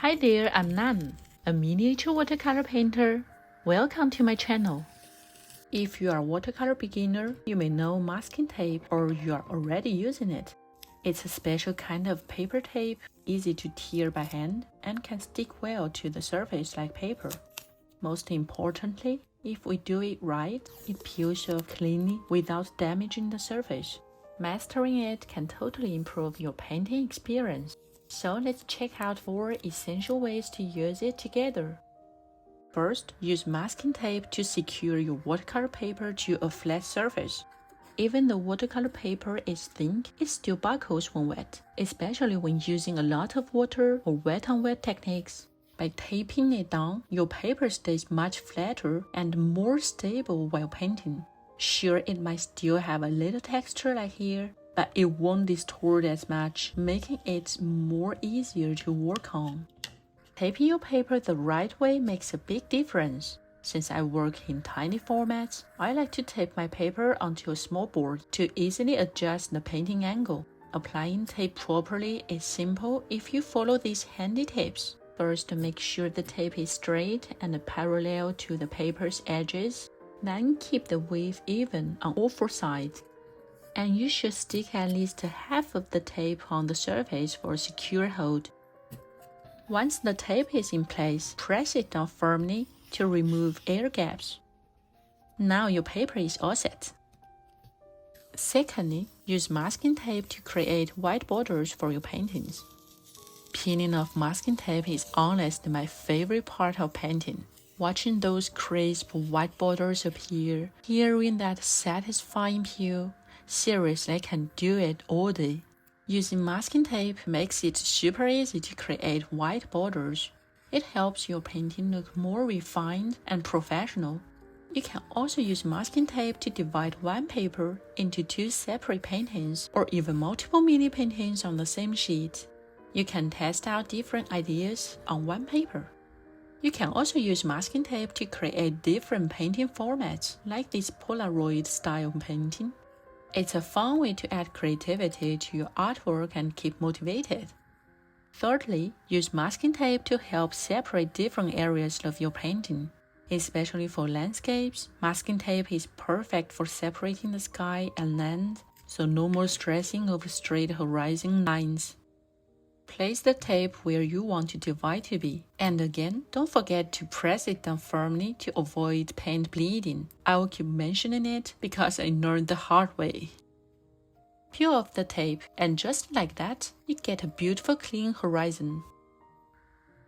Hi there, I'm Nan, a miniature watercolor painter. Welcome to my channel. If you are a watercolor beginner, you may know masking tape or you are already using it. It's a special kind of paper tape, easy to tear by hand and can stick well to the surface like paper. Most importantly, if we do it right, it peels off cleanly without damaging the surface. Mastering it can totally improve your painting experience. So let's check out 4 essential ways to use it together. First, use masking tape to secure your watercolor paper to a flat surface. Even though watercolor paper is thin, it still buckles when wet, especially when using a lot of water or wet-on-wet techniques. By taping it down, your paper stays much flatter and more stable while painting. Sure, it might still have a little texture like here, but it won't distort as much, making it more easier to work on. Taping your paper the right way makes a big difference. Since I work in tiny formats, I like to tape my paper onto a small board to easily adjust the painting angle. Applying tape properly is simple if you follow these handy tips. First, make sure the tape is straight and parallel to the paper's edges. Then keep the width even on all 4 sides. And you should stick at least half of the tape on the surface for a secure hold. Once the tape is in place, press it down firmly to remove air gaps. Now your paper is all set. Secondly, use masking tape to create white borders for your paintings. Peeling off masking tape is honestly my favorite part of painting. Watching those crisp white borders appear, hearing that satisfying peel, seriously, I can do it all day. Using masking tape makes it super easy to create white borders. It helps your painting look more refined and professional. You can also use masking tape to divide one paper into 2 separate paintings or even multiple mini paintings on the same sheet. You can test out different ideas on one paper. You can also use masking tape to create different painting formats, like this Polaroid style painting. It's a fun way to add creativity to your artwork and keep motivated. Thirdly, use masking tape to help separate different areas of your painting. Especially for landscapes, masking tape is perfect for separating the sky and land, so no more stressing over straight horizon lines. Place the tape where you want your divide to be, and again, don't forget to press it down firmly to avoid paint bleeding. I will keep mentioning it because I learned the hard way. Peel off the tape, and just like that, you get a beautiful clean horizon.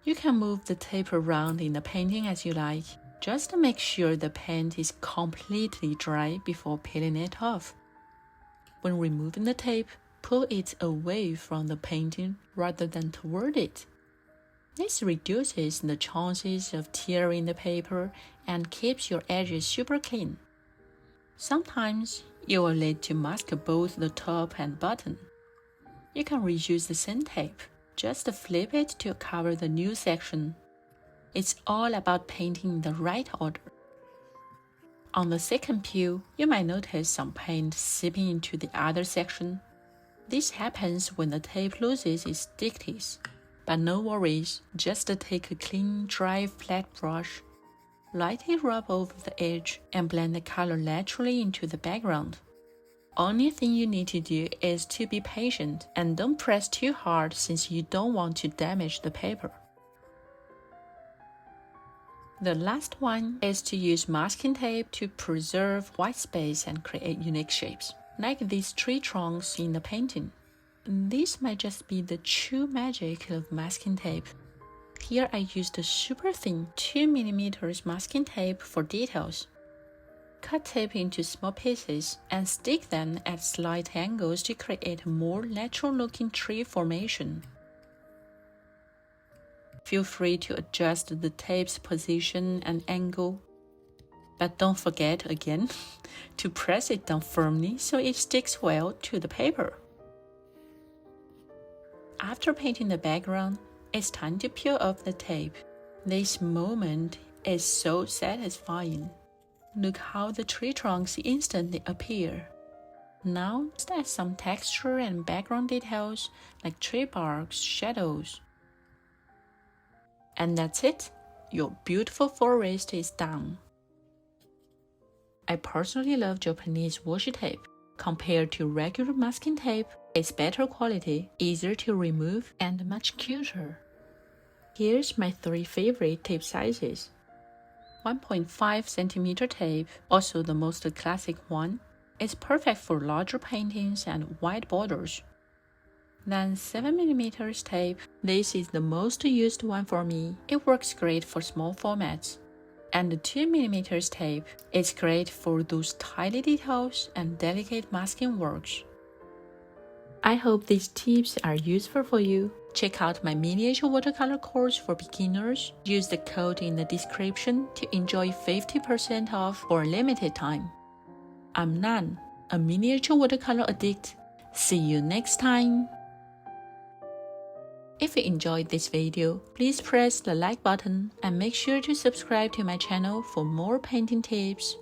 You can move the tape around in the painting as you like. Just make sure the paint is completely dry before peeling it off. When removing the tape, pull it away from the painting rather than toward it. This reduces the chances of tearing the paper and keeps your edges super clean. Sometimes you will need to mask both the top and bottom. You can reuse the same tape, just flip it to cover the new section. It's all about painting in the right order. On the second peel, you might notice some paint seeping into the other section. This happens when the tape loses its thickness. But no worries, just take a clean, dry, flat brush, lightly rub over the edge, and blend the color naturally into the background. Only thing you need to do is to be patient and don't press too hard since you don't want to damage the paper. The last one is to use masking tape to preserve white space and create unique shapes, like these tree trunks in the painting. This might just be the true magic of masking tape. Here I used a super thin 2mm masking tape for details. Cut tape into small pieces and stick them at slight angles to create a more natural-looking tree formation. Feel free to adjust the tape's position and angle. But don't forget, again, to press it down firmly so it sticks well to the paper. After painting the background, it's time to peel off the tape. This moment is so satisfying. Look how the tree trunks instantly appear. Now, let's add some texture and background details like tree barks, shadows. And that's it. Your beautiful forest is done. I personally love Japanese washi tape. Compared to regular masking tape, it's better quality, easier to remove, and much cuter. Here's my 3 favorite tape sizes. 1.5 cm tape, also the most classic one. It's perfect for larger paintings and wide borders. Then 7mm tape. This is the most used one for me. It works great for small formats. And 2mm tape. It's great for those tiny details and delicate masking works. I hope these tips are useful for you. Check out my miniature watercolor course for beginners. Use the code in the description to enjoy 50% off for a limited time. I'm Nan, a miniature watercolor addict. See you next time! If you enjoyed this video, please press the like button and make sure to subscribe to my channel for more painting tips.